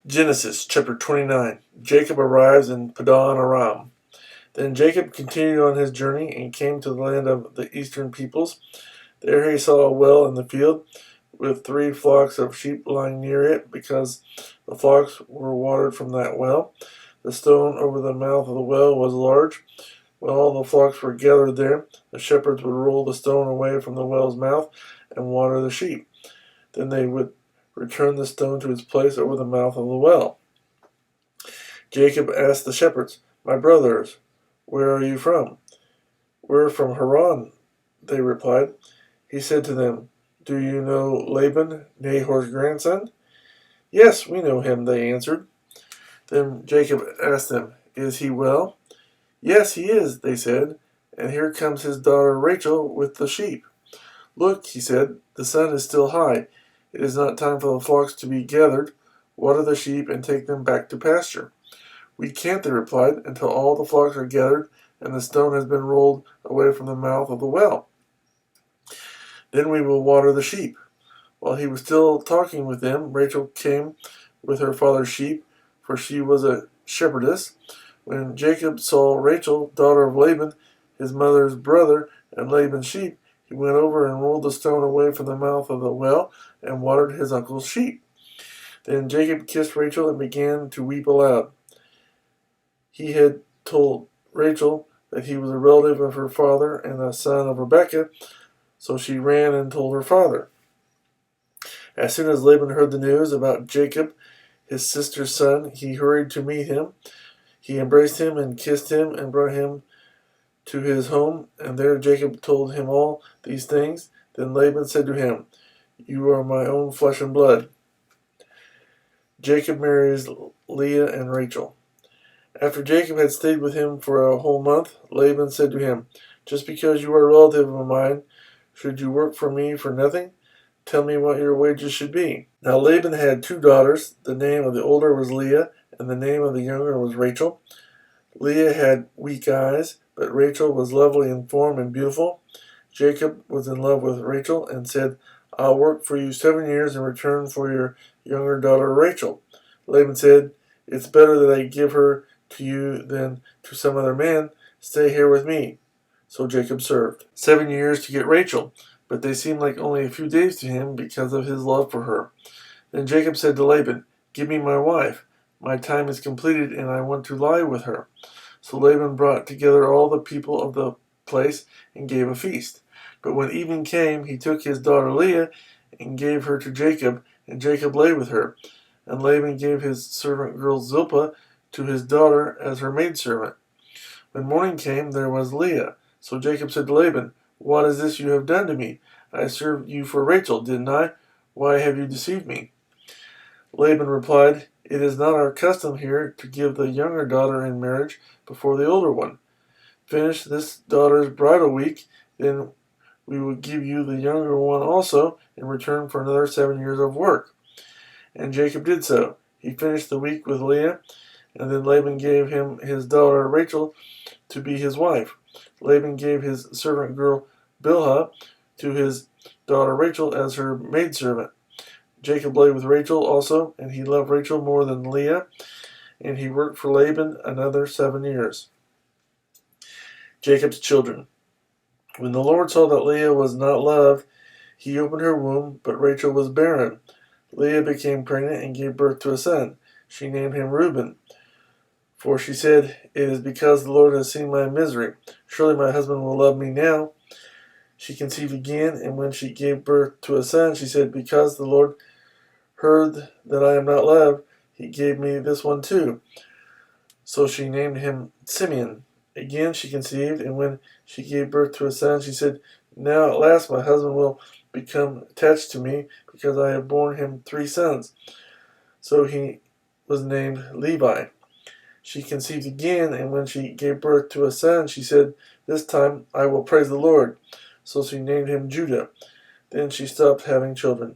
Genesis chapter 29. Jacob arrives in Padan Aram. Then Jacob continued on his journey and came to the land of the eastern peoples. There he saw a well in the field with 3 flocks of sheep lying near it, because the flocks were watered from that well. The stone over the mouth of the well was large. When all the flocks were gathered there, the shepherds would roll the stone away from the well's mouth and water the sheep. Then they would return the stone to its place over the mouth of the well. Jacob asked the shepherds, "My brothers, where are you from?" "We're from Haran," they replied. He said to them, "Do you know Laban, Nahor's grandson?" "Yes, we know him," they answered. Then Jacob asked them, "Is he well?" "Yes, he is," they said, "and here comes his daughter Rachel with the sheep." "Look," he said, "the sun is still high. It is not time for the flocks to be gathered. Water the sheep and take them back to pasture." "We can't," they replied, "until all the flocks are gathered and the stone has been rolled away from the mouth of the well. Then we will water the sheep." While he was still talking with them, Rachel came with her father's sheep, for she was a shepherdess. When Jacob saw Rachel, daughter of Laban, his mother's brother, and Laban's sheep, he went over and rolled the stone away from the mouth of the well and watered his uncle's sheep. Then Jacob kissed Rachel and began to weep aloud. He had told Rachel that he was a relative of her father and a son of Rebekah, so she ran and told her father. As soon as Laban heard the news about Jacob, his sister's son, he hurried to meet him. He embraced him and kissed him and brought him to his home, and there Jacob told him all these things. Then Laban said to him, "You are my own flesh and blood." Jacob marries Leah and Rachel. After Jacob had stayed with him for a whole month, Laban said to him, "Just because you are a relative of mine, should you work for me for nothing? Tell me what your wages should be." Now Laban had 2 daughters. The name of the older was Leah, and the name of the younger was Rachel. Leah had weak eyes, but Rachel was lovely in form and beautiful. Jacob was in love with Rachel and said, "I'll work for you 7 years in return for your younger daughter Rachel." Laban said, "It's better that I give her to you than to some other man. Stay here with me." So Jacob served 7 years to get Rachel, but they seemed like only a few days to him because of his love for her. Then Jacob said to Laban, "Give me my wife. My time is completed and I want to lie with her." So Laban brought together all the people of the place and gave a feast. But when evening came, he took his daughter Leah and gave her to Jacob, and Jacob lay with her. And Laban gave his servant girl Zilpah to his daughter as her maidservant. When morning came, there was Leah. So Jacob said to Laban, "What is this you have done to me? I served you for Rachel, didn't I? Why have you deceived me?" Laban replied, "It is not our custom here to give the younger daughter in marriage before the older one. Finish this daughter's bridal week, then we will give you the younger one also in return for another 7 years of work." And Jacob did so. He finished the week with Leah, and then Laban gave him his daughter Rachel to be his wife. Laban gave his servant girl Bilhah to his daughter Rachel as her maidservant. Jacob lay with Rachel also, and he loved Rachel more than Leah, and he worked for Laban another 7 years. Jacob's children. When the Lord saw that Leah was not loved, he opened her womb, but Rachel was barren. Leah became pregnant and gave birth to a son. She named him Reuben, for she said, "It is because the Lord has seen my misery. Surely my husband will love me now." She conceived again, and when she gave birth to a son, she said, "Because the Lord heard that I am not loved, he gave me this one too." So she named him Simeon. Again she conceived, and when she gave birth to a son, she said, "Now at last my husband will become attached to me, because I have borne him 3 sons." So he was named Levi. She conceived again, and when she gave birth to a son, she said, "This time I will praise the Lord." So she named him Judah. Then she stopped having children.